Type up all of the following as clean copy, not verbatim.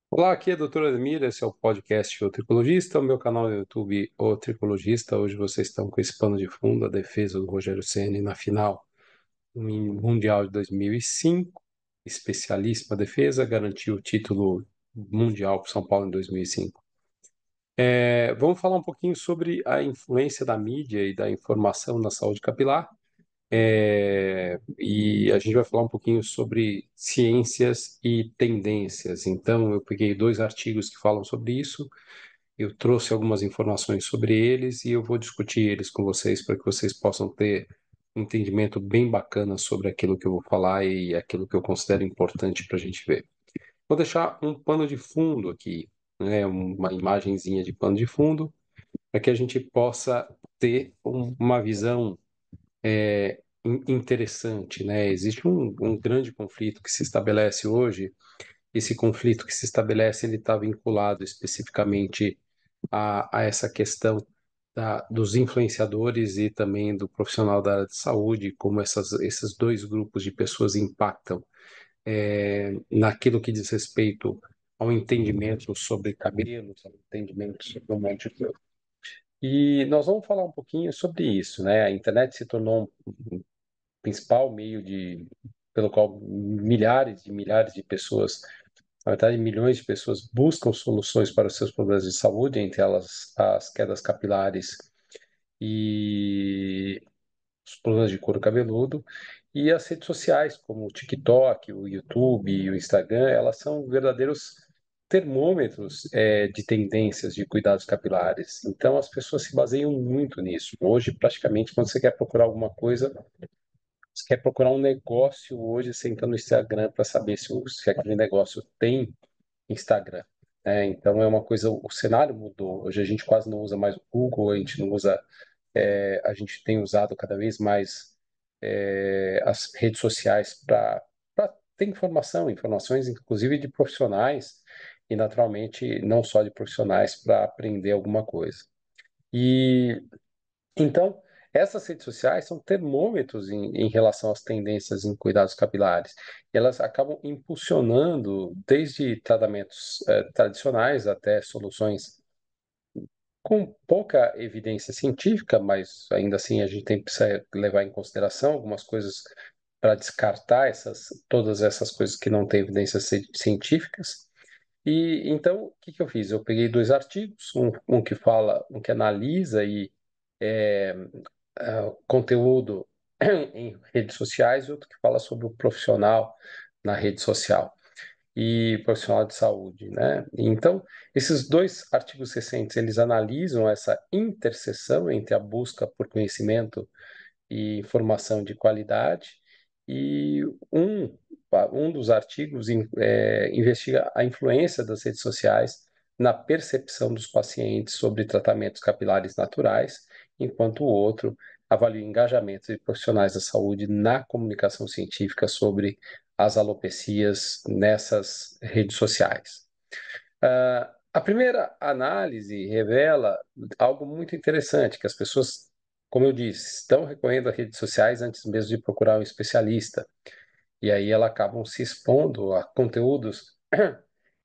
Olá, aqui é a doutora Admira, esse é o podcast O Tricologista, o meu canal no YouTube O Tricologista. Hoje vocês estão com esse pano de fundo, a defesa do Rogério Ceni na final do Mundial de 2005. Especialíssima defesa, garantiu o título mundial para o São Paulo em 2005. Vamos falar um pouquinho sobre a influência da mídia e da informação na saúde capilar. E a gente vai falar um pouquinho sobre ciências e tendências. Então, eu peguei dois artigos que falam sobre isso. Eu trouxe algumas informações sobre eles e eu vou discutir eles com vocês para que vocês possam ter um entendimento bem bacana sobre aquilo que eu vou falar e aquilo que eu considero importante para a gente ver. Vou deixar um pano de fundo aqui, né, uma imagenzinha de pano de fundo, para que a gente possa ter uma visão interessante, né? Existe um grande conflito que se estabelece hoje. Esse conflito que se estabelece, ele está vinculado especificamente a essa questão dos influenciadores e também do profissional da área de saúde, como esses dois grupos de pessoas impactam naquilo que diz respeito ao entendimento sobre cabelos, ao entendimento sobre um monte de coisa. E nós vamos falar um pouquinho sobre isso, né? A internet se tornou um principal meio pelo qual milhares de pessoas, na verdade, milhões de pessoas buscam soluções para os seus problemas de saúde, entre elas as quedas capilares e os problemas de couro cabeludo. E as redes sociais, como o TikTok, o YouTube e o Instagram, elas são verdadeiros termômetros de tendências de cuidados capilares. Então, as pessoas se baseiam muito nisso. Hoje, praticamente, quando você quer procurar alguma coisa, você quer procurar um negócio hoje, você entra no Instagram para saber se aquele negócio tem Instagram. Então é uma coisa, o cenário mudou. Hoje a gente quase não usa mais o Google, a gente não usa, a gente tem usado cada vez mais as redes sociais para ter informação, informações inclusive de profissionais e naturalmente não só de profissionais para aprender alguma coisa. E então, essas redes sociais são termômetros em relação às tendências em cuidados capilares. E elas acabam impulsionando desde tratamentos tradicionais até soluções com pouca evidência científica, mas ainda assim a gente tem que levar em consideração algumas coisas para descartar todas essas coisas que não têm evidências científicas. E então, o que eu fiz? Eu peguei dois artigos, um que fala, um que analisa é, conteúdo em redes sociais e outro que fala sobre o profissional na rede social e profissional de saúde, né? Então, esses dois artigos recentes, eles analisam essa interseção entre a busca por conhecimento e informação de qualidade e um dos artigos investiga a influência das redes sociais na percepção dos pacientes sobre tratamentos capilares naturais, enquanto o outro avalia o engajamento de profissionais da saúde na comunicação científica sobre as alopecias nessas redes sociais. A primeira análise revela algo muito interessante, que as pessoas, como eu disse, estão recorrendo às redes sociais antes mesmo de procurar um especialista. E aí elas acabam se expondo a conteúdos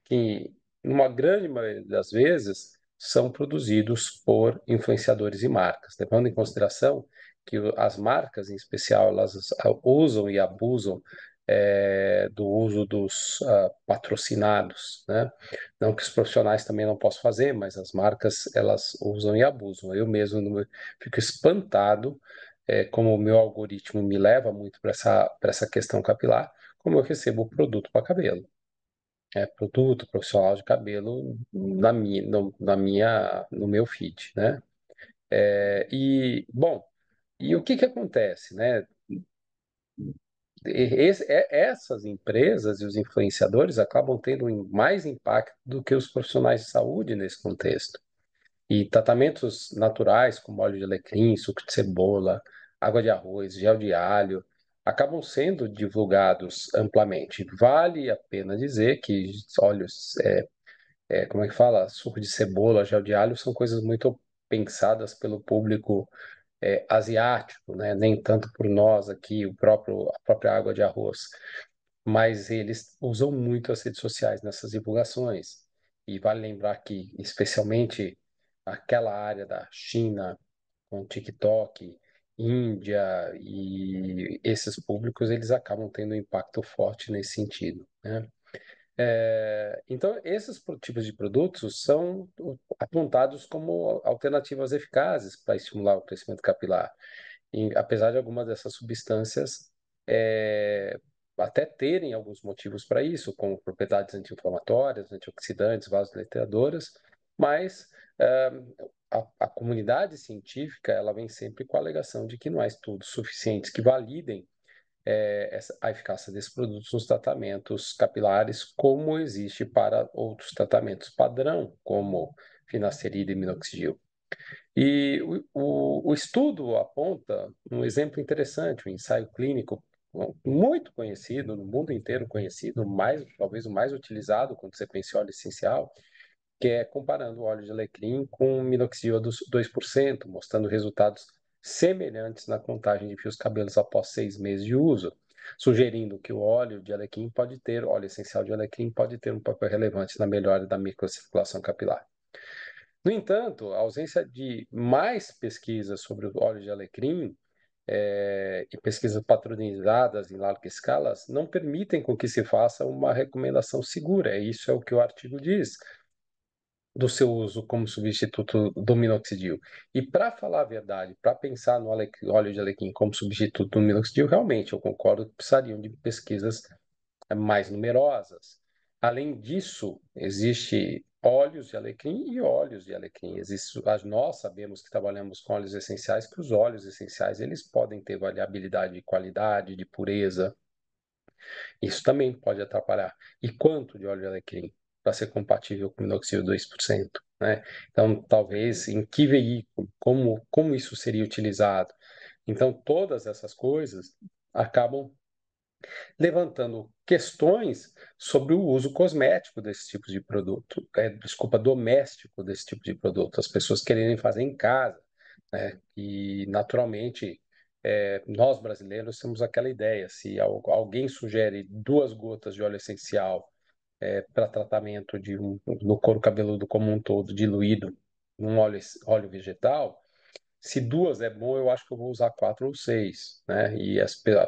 que, numa grande maioria das vezes, são produzidos por influenciadores e marcas, levando em consideração que as marcas, em especial, elas usam e abusam do uso dos patrocinados, né? Não que os profissionais também não possam fazer, mas as marcas, elas usam e abusam. Eu mesmo fico espantado como o meu algoritmo me leva muito para essa questão capilar, como eu recebo produto para cabelo. Produto profissional de cabelo no meu feed, né? Bom, e o que que acontece, né? Essas empresas e os influenciadores acabam tendo mais impacto do que os profissionais de saúde nesse contexto. E tratamentos naturais, como óleo de alecrim, suco de cebola, água de arroz, gel de alho, acabam sendo divulgados amplamente. Vale a pena dizer que óleos, como é que fala? Suco de cebola, gel de alho são coisas muito pensadas pelo público asiático, né? Nem tanto por nós aqui, a própria água de arroz. mas eles usam muito as redes sociais nessas divulgações. E vale lembrar que, especialmente aquela área da China, com TikTok, Índia e esses públicos, eles acabam tendo um impacto forte nesse sentido, né? Então, esses tipos de produtos são apontados como alternativas eficazes para estimular o crescimento capilar. E, apesar de algumas dessas substâncias é, até terem alguns motivos para isso, como propriedades anti-inflamatórias, antioxidantes, vasodilatadoras, mas a comunidade científica ela vem sempre com a alegação de que não há estudos suficientes que validem a eficácia desses produtos nos tratamentos capilares, como existe para outros tratamentos padrão, como finasterida e minoxidil. E o estudo aponta um exemplo interessante, um ensaio clínico muito conhecido, no mundo inteiro conhecido, talvez o mais utilizado quando você pensa em óleo essencial, que é comparando o óleo de alecrim com minoxidil dos 2%, mostrando resultados semelhantes na contagem de fios cabelos após 6 meses de uso, sugerindo que o óleo essencial de alecrim pode ter um papel relevante na melhora da microcirculação capilar. No entanto, a ausência de mais pesquisas sobre o óleo de alecrim e pesquisas padronizadas em larga escala não permitem com que se faça uma recomendação segura. Isso é o que o artigo diz do seu uso como substituto do minoxidil. E para falar a verdade, para pensar no óleo de alecrim como substituto do minoxidil, realmente eu concordo que precisariam de pesquisas mais numerosas. Além disso, existe óleos de alecrim e óleos de alecrim. Nós sabemos que trabalhamos com óleos essenciais, que os óleos essenciais eles podem ter variabilidade de qualidade, de pureza. Isso também pode atrapalhar. E quanto de óleo de alecrim para ser compatível com minoxidil 2%, né? Então, talvez em que veículo, como isso seria utilizado. Então, todas essas coisas acabam levantando questões sobre o uso cosmético desse tipo de produto, desculpa, doméstico desse tipo de produto, as pessoas quererem fazer em casa, né? E, naturalmente, nós brasileiros temos aquela ideia, se alguém sugere 2 gotas de óleo essencial para tratamento no couro cabeludo como um todo, diluído num óleo vegetal, se 2 é bom, eu acho que eu vou usar 4 ou 6, né? E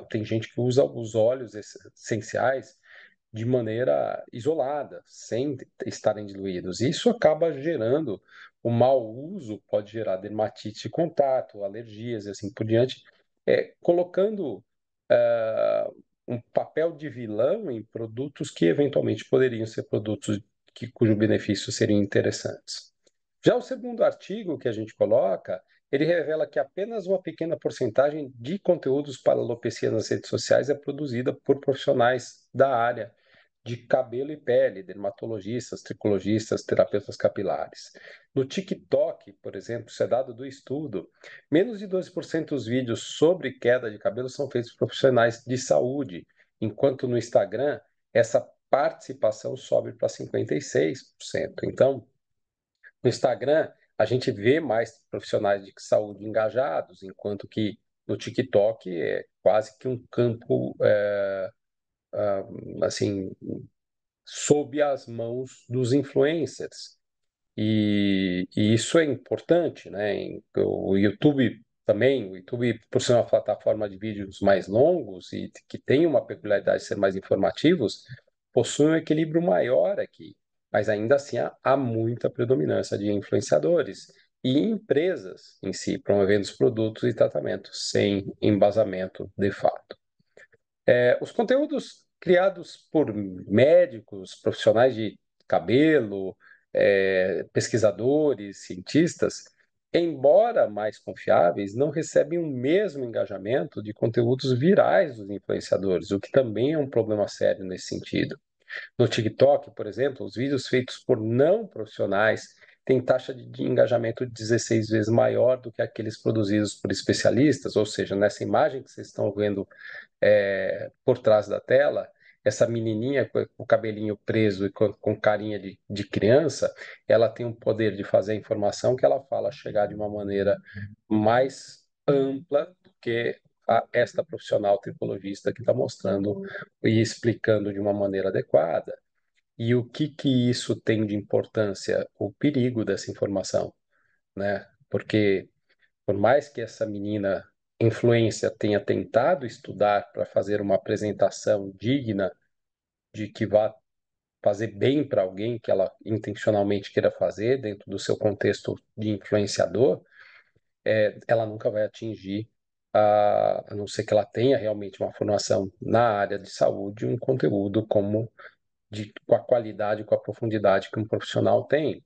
tem gente que usa os óleos essenciais de maneira isolada, sem estarem diluídos. Isso acaba gerando o mau uso, pode gerar dermatite de contato, alergias e assim por diante, colocando um papel de vilão em produtos que eventualmente poderiam ser produtos cujo benefício seriam interessantes. Já o segundo artigo que a gente coloca, ele revela que apenas uma pequena porcentagem de conteúdos para alopecia nas redes sociais é produzida por profissionais da área de cabelo e pele, dermatologistas, tricologistas, terapeutas capilares. No TikTok, por exemplo, isso é dado do estudo, menos de 12% dos vídeos sobre queda de cabelo são feitos por profissionais de saúde, enquanto no Instagram essa participação sobe para 56%. Então, no Instagram, a gente vê mais profissionais de saúde engajados, enquanto que no TikTok é quase que um campo, assim, sob as mãos dos influencers. E isso é importante, né? O YouTube também, o YouTube, por ser uma plataforma de vídeos mais longos e que tem uma peculiaridade de ser mais informativos, possui um equilíbrio maior aqui. Mas ainda assim há muita predominância de influenciadores e empresas em si, promovendo os produtos e tratamentos sem embasamento de fato. Os conteúdos criados por médicos, profissionais de cabelo, pesquisadores, cientistas, embora mais confiáveis, não recebem o mesmo engajamento de conteúdos virais dos influenciadores, o que também é um problema sério nesse sentido. No TikTok, por exemplo, os vídeos feitos por não profissionais têm taxa de engajamento 16 vezes maior do que aqueles produzidos por especialistas, ou seja, nessa imagem que vocês estão vendo por trás da tela, essa menininha com o cabelinho preso e com carinha de criança, ela tem um poder de fazer a informação que ela fala chegar de uma maneira mais ampla do que esta profissional tricologista que está mostrando e explicando de uma maneira adequada. E o que que isso tem de importância? O perigo dessa informação, né? Porque por mais que essa menina influência tenha tentado estudar para fazer uma apresentação digna de que vá fazer bem para alguém que ela intencionalmente queira fazer dentro do seu contexto de influenciador, ela nunca vai atingir, a não ser que ela tenha realmente uma formação na área de saúde, um conteúdo com a qualidade, com a profundidade que um profissional tem.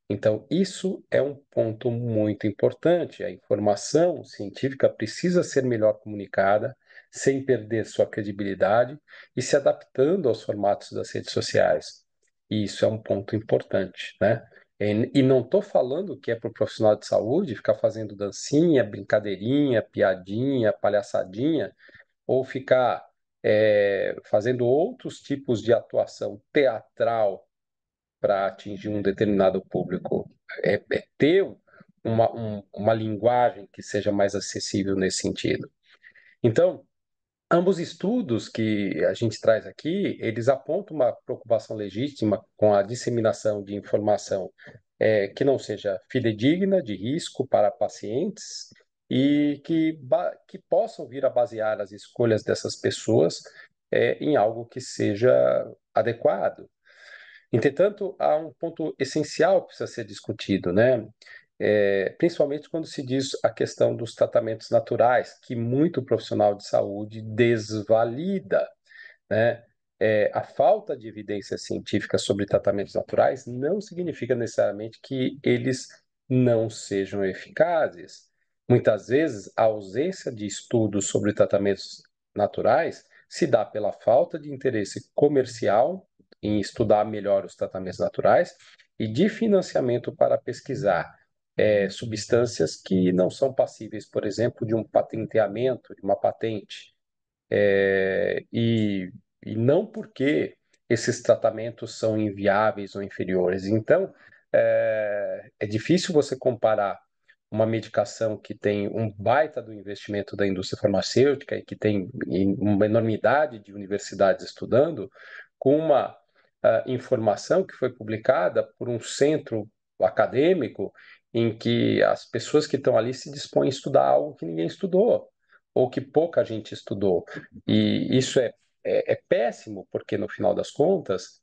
Então, isso é um ponto muito importante. A informação científica precisa ser melhor comunicada, sem perder sua credibilidade e se adaptando aos formatos das redes sociais. E isso é um ponto importante, né? E não estou falando que é para o profissional de saúde ficar fazendo dancinha, brincadeirinha, piadinha, palhaçadinha, ou ficar fazendo outros tipos de atuação teatral para atingir um determinado público. Ter uma linguagem que seja mais acessível nesse sentido. Então, ambos estudos que a gente traz aqui, eles apontam uma preocupação legítima com a disseminação de informação que não seja fidedigna, de risco para pacientes e que possam vir a basear as escolhas dessas pessoas em algo que seja adequado. Entretanto, há um ponto essencial que precisa ser discutido, né? Principalmente quando se diz a questão dos tratamentos naturais, que muito profissional de saúde desvalida, né? A falta de evidência científica sobre tratamentos naturais não significa necessariamente que eles não sejam eficazes. Muitas vezes, a ausência de estudos sobre tratamentos naturais se dá pela falta de interesse comercial em estudar melhor os tratamentos naturais e de financiamento para pesquisar substâncias que não são passíveis, por exemplo, de um patenteamento, de uma patente e, e não porque esses tratamentos são inviáveis ou inferiores. Então, é difícil você comparar uma medicação que tem um baita do investimento da indústria farmacêutica e que tem uma enormidade de universidades estudando, com uma informação que foi publicada por um centro acadêmico em que as pessoas que estão ali se dispõem a estudar algo que ninguém estudou ou que pouca gente estudou. E isso é péssimo, porque no final das contas,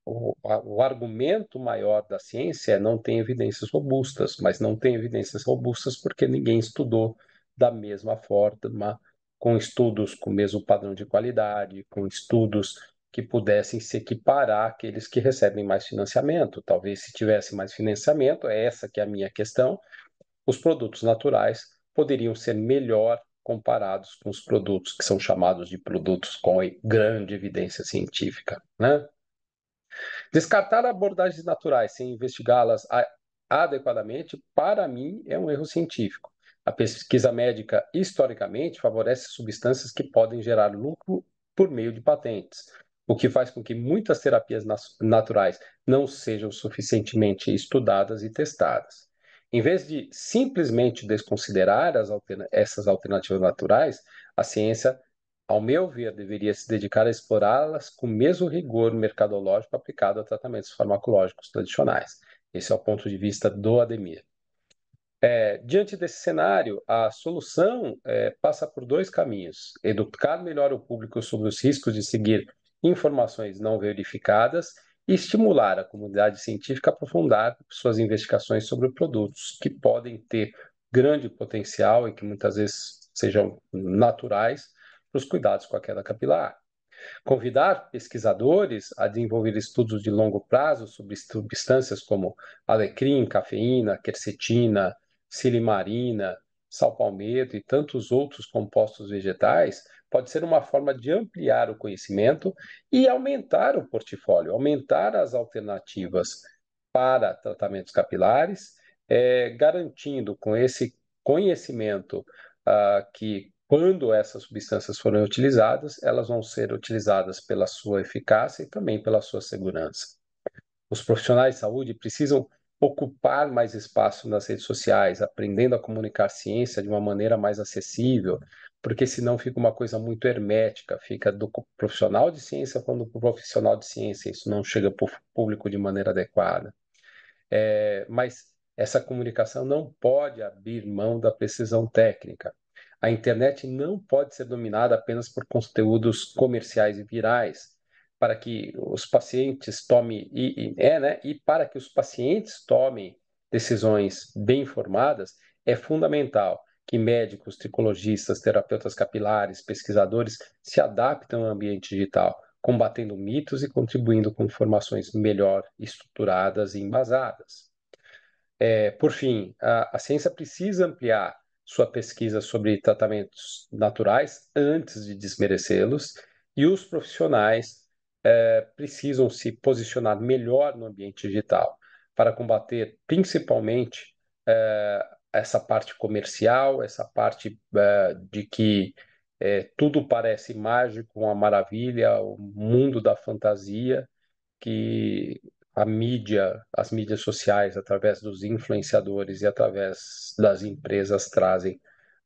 o argumento maior da ciência é não tem evidências robustas, mas não tem evidências robustas porque ninguém estudou da mesma forma, com estudos com o mesmo padrão de qualidade, com estudos que pudessem se equiparar àqueles que recebem mais financiamento. Talvez se tivesse mais financiamento, é essa que é a minha questão, os produtos naturais poderiam ser melhor comparados com os produtos que são chamados de produtos com grande evidência científica, né? Descartar abordagens naturais sem investigá-las adequadamente, para mim, é um erro científico. A pesquisa médica, historicamente, favorece substâncias que podem gerar lucro por meio de patentes, o que faz com que muitas terapias naturais não sejam suficientemente estudadas e testadas. Em vez de simplesmente desconsiderar essas alternativas naturais, a ciência, ao meu ver, deveria se dedicar a explorá-las com o mesmo rigor mercadológico aplicado a tratamentos farmacológicos tradicionais. Esse é o ponto de vista do Ademir. Diante desse cenário, a solução passa por dois caminhos: educar melhor o público sobre os riscos de seguir informações não verificadas e estimular a comunidade científica a aprofundar suas investigações sobre produtos que podem ter grande potencial e que muitas vezes sejam naturais para os cuidados com a queda capilar. Convidar pesquisadores a desenvolver estudos de longo prazo sobre substâncias como alecrim, cafeína, quercetina, silimarina, sal-palmeto e tantos outros compostos vegetais pode ser uma forma de ampliar o conhecimento e aumentar o portfólio, aumentar as alternativas para tratamentos capilares, garantindo com esse conhecimento que quando essas substâncias forem utilizadas, elas vão ser utilizadas pela sua eficácia e também pela sua segurança. Os profissionais de saúde precisam ocupar mais espaço nas redes sociais, aprendendo a comunicar ciência de uma maneira mais acessível, porque senão fica uma coisa muito hermética, fica do profissional de ciência falando para o profissional de ciência, isso não chega para o público de maneira adequada. Mas essa comunicação não pode abrir mão da precisão técnica. A internet não pode ser dominada apenas por conteúdos comerciais e virais, para que os pacientes tomem e para que os pacientes tomem decisões bem informadas, é fundamental que médicos, tricologistas, terapeutas capilares, pesquisadores se adaptem ao ambiente digital, combatendo mitos e contribuindo com informações melhor estruturadas e embasadas. Por fim, a ciência precisa ampliar sua pesquisa sobre tratamentos naturais antes de desmerecê-los, e os profissionais precisam se posicionar melhor no ambiente digital para combater principalmente essa parte comercial, essa parte de que tudo parece mágico, uma maravilha, o mundo da fantasia que a mídia, as mídias sociais, através dos influenciadores e através das empresas trazem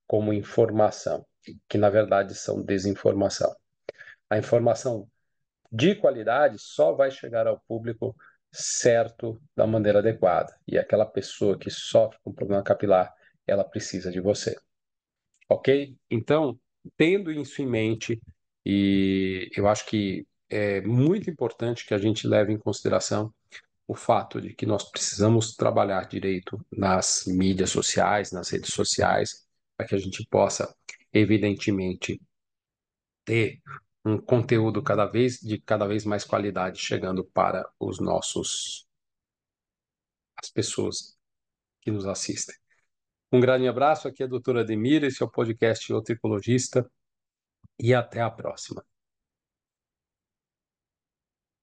como informação, que na verdade são desinformação. A informação de qualidade só vai chegar ao público certo da maneira adequada. E aquela pessoa que sofre com problema capilar, ela precisa de você. Ok? Então, tendo isso em mente, e eu acho que é muito importante que a gente leve em consideração o fato de que nós precisamos trabalhar direito nas mídias sociais, nas redes sociais, para que a gente possa, evidentemente, ter um conteúdo cada vez mais qualidade chegando para as pessoas que nos assistem. Um grande abraço, aqui é a doutora Ademira, esse é o podcast O Tricologista, e até a próxima.